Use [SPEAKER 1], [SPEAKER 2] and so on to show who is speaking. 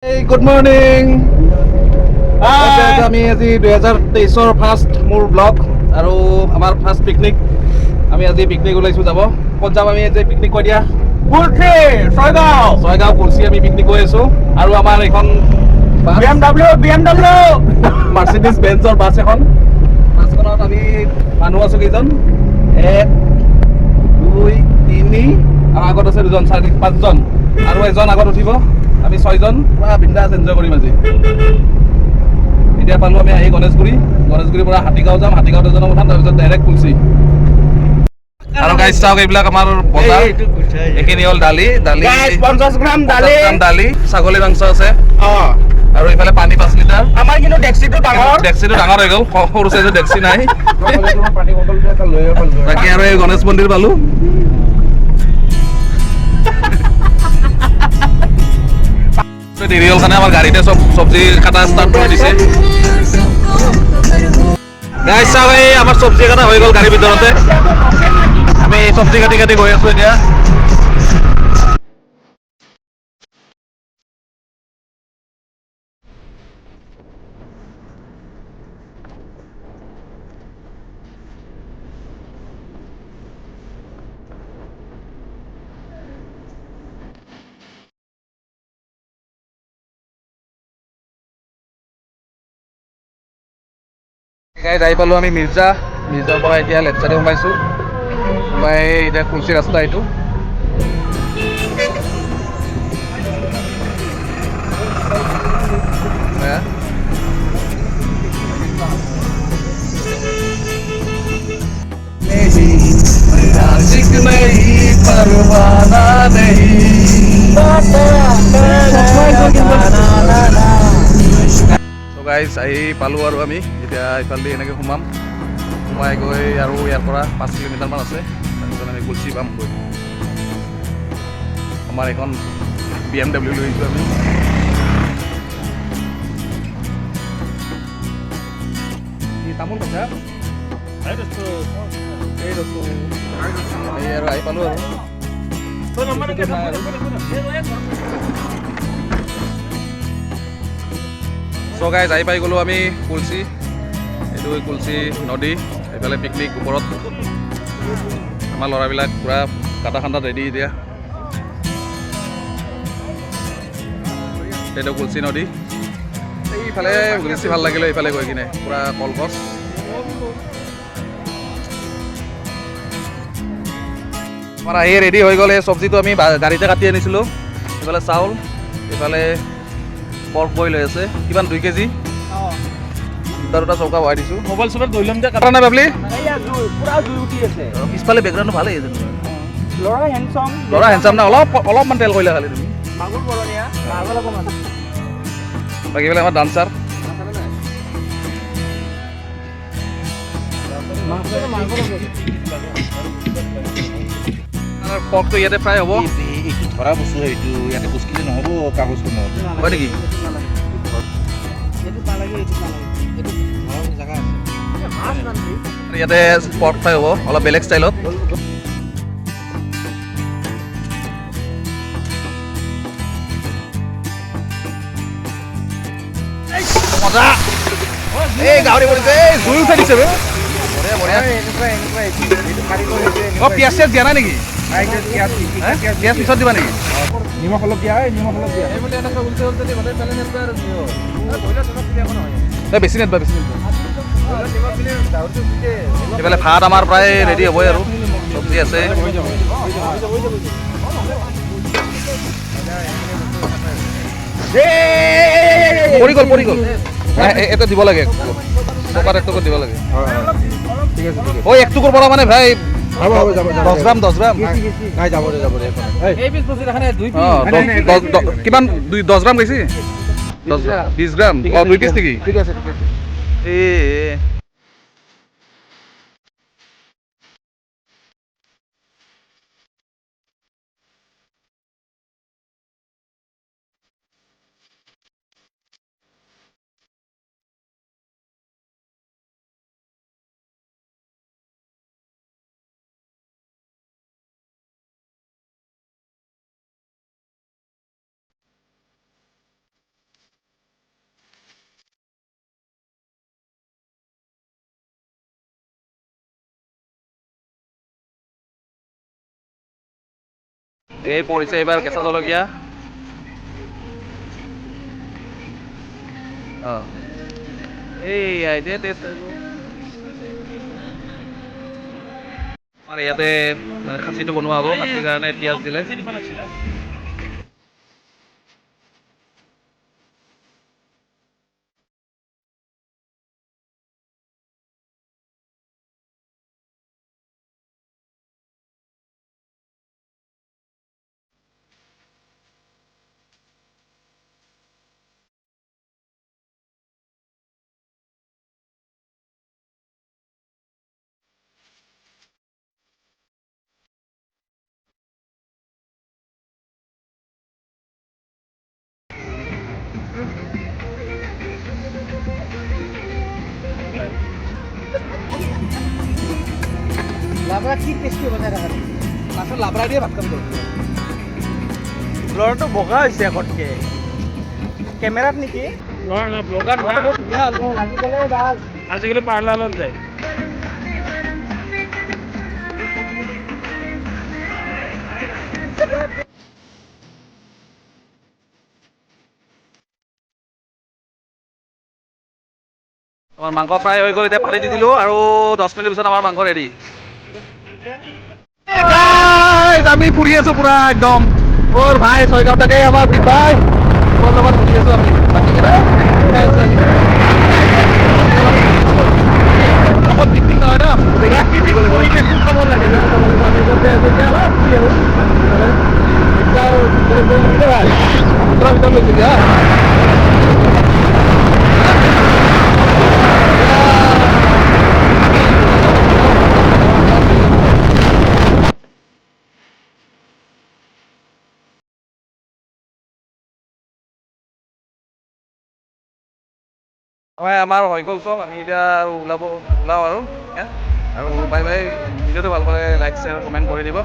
[SPEAKER 1] Hey, good morning. আমি আজি 2023 first মোৰ ব্লগ আৰু আমাৰ ফাৰ্ষ্ট পিকনিক। আমি আজি পিকনিক ওলাইছোঁ যাব। ক'ত যাম আমি আজি পিকনিক কৈ দিয়া?
[SPEAKER 2] কুলচি
[SPEAKER 1] ছয়গাঁও কুলচি আমি পিকনিক গৈ আছোঁ আৰু আমাৰ এখন
[SPEAKER 2] BMW
[SPEAKER 1] মাৰ্চিডিজ বেঞ্চৰ বাছ এখন। বাছখনত আমি মানুহ আছোঁ কেইজন? 1 2 3 আৰু আগত আছে 2 4 5 জন আৰু এজন আগত উঠিব। আমি 6 জন পুৰা বিন্দাছ এনজয় কৰিম আজি। এতিয়া পালোঁ আমি আহি গণেশগুৰিৰ পৰা হাতীগাঁও যাম। হাতীগাঁৱত এজনক উঠাম, তাৰপিছত ডাইৰেক্ট কুলচি। আৰু গাইজ চাওক, এইবিলাক আমাৰ বজাৰ। এইখিনি হ'ল দালি
[SPEAKER 2] 50 গ্ৰাম
[SPEAKER 1] দালি, ছাগলী মাংস আছে আৰু এইফালে পানী 5 লিটাৰ।
[SPEAKER 2] আমাৰ কিন্তু ডেক্সিটো
[SPEAKER 1] ডাঙৰ হৈ গ'ল, সৰু চাইজৰ ডেক্সি নাই। বাকী আৰু এই গণেশ মন্দিৰ পালোঁ। দেৰি হ'ল কাৰণে আমাৰ গাড়ীতে চব্জি কাটা ষ্টাৰ্ট কৰি দিছে। গাইজ চাওক, এই আমাৰ চব্জি কাটা হৈ গ'ল গাড়ীৰ ভিতৰতে। আমি চব্জি কাটি গৈ আছোঁ এতিয়া। গাইজ আহি পালোঁ আমি মিৰ্জাৰ পৰা এতিয়া লেফ্ট চাইডে সোমাইছোঁ। সোমাই এতিয়া কুলচি ৰাস্তা এইটো। গাইজ আহি পালোঁ আৰু আমি এতিয়া ইফালে এনেকৈ সোমাই গৈ আৰু ইয়াৰ পৰা 5 কিলোমিটাৰমান আছে, তাৰপিছত আমি কুলচি পামগৈ। আমাৰ এখন BMW লৈ আহিছোঁ আমি। তামোল কথা এই আৰু আহি পালোঁ আৰু চ' গাইজ আহি পাই গ'লোঁ আমি কুলচি। এইটো কুলচি নদী, এইফালে পিকনিক ওপৰত। আমাৰ ল'ৰাবিলাক পূৰা কাটা খান্দাত ৰেডি এতিয়া। এইটো কুলচি নদী। এইফালে বেছি ভাল লাগিলে, এইফালে গৈ কিনে পূৰা কলগছ। আমাৰ আহি ৰেডি হৈ গ'ল। এই চব্জিটো আমি গাড়ীতে কাটি আনিছিলোঁ। এইফালে চাউল, এইফালে পৰ্ক বইল হৈ আছে। কিমান 2 কেজি? দুটা চৌকা বহাই দিছোঁ। মোবাইল চোবাইল ধৰি ল'ম যে কাটা নাই বাবলি। পিছফালে বেকগ্ৰাউণ্ডটো ভালেই আছে। ল'ৰা হেণ্ডচাম না? অলপমান তেল কৰিলে খালি তুমি। বাকী বোলে আমাৰ ডান্সাৰ। পৰ্কটো ইয়াতে ফ্ৰাই হ'ব।
[SPEAKER 3] ধৰা বস্তু সেইটো ইয়াতে বস্তুটো নহ'ব, কাগজটো নহ'ব।
[SPEAKER 1] হয় নেকি? ইয়াতে পৰ্ক ফ্ৰাই হ'ব অলপ বেলেগ ষ্টাইলত। মজা! এই গাহৰি পৰিছে, এই জুই উঠাই দিছে বে। বঢ়িয়া। পিঁয়াজ চিয়াজ দিয়া নাই নেকি? পিঁয়াজ পিছত দিবা নেকি?
[SPEAKER 2] নিমখ অলপ দিয়া, নিমখ অলপ দিয়া।
[SPEAKER 1] বেছি নেদবা। এইফালে ভাত আমাৰ প্ৰায় ৰেডি হ'বই আৰু চব্জি আছে। পৰি গ'ল। এটা দিব লাগে, টকাত 1 টকা দিব লাগে। ঐ 1 টুকুৰ পৰা মানে ভাই 10 গ্ৰাম। কিমান 10 গ্ৰাম গৈছে? 20 গ্ৰাম 2 পিচ নেকি? এই পৰিছে এইবাৰ কেঁচা জলকীয়া। অঁ এইয়া এতিয়া টেষ্ট আমাৰ ইয়াতে খাচীটো বনোৱা হ'ব, খাচীৰ কাৰণে পিঁয়াজ দিলে।
[SPEAKER 2] লাবৰা কি টেষ্টি বনাই ৰাখা
[SPEAKER 1] লাষ্টত লাবৰাই দিয়ে ভাত খাম কৰোঁ।
[SPEAKER 2] ল'ৰাটো বগা হৈছে আগতকে কেমেৰাত নেকি নহয় ব্লগাৰ আজিকালি পাৰ্লাৰত যায়
[SPEAKER 1] আমাৰ মাংস ফ্ৰাই হৈ গ'ল, এতিয়া পানী দি দিলোঁ আৰু 10 মিনিট পিছত আমাৰ মাংস ৰেডি। আমি ফুৰি আছো পুৰা একদম মোৰ ভাই ছয়গাঁও থাকে আমাৰ ভাই মোৰ লগত ফুৰি আছো আমি বাকীকেইটা পিকনিক নহয় ন পৰিৱেশটো চাব লাগে আমাৰ হৈ গ'ল চব, আমি এতিয়া আৰু ওলাও আৰু বাই বাই। ভিডিঅ'টো ভাল পালে লাইক শ্বেয়াৰ কমেণ্ট কৰি দিব।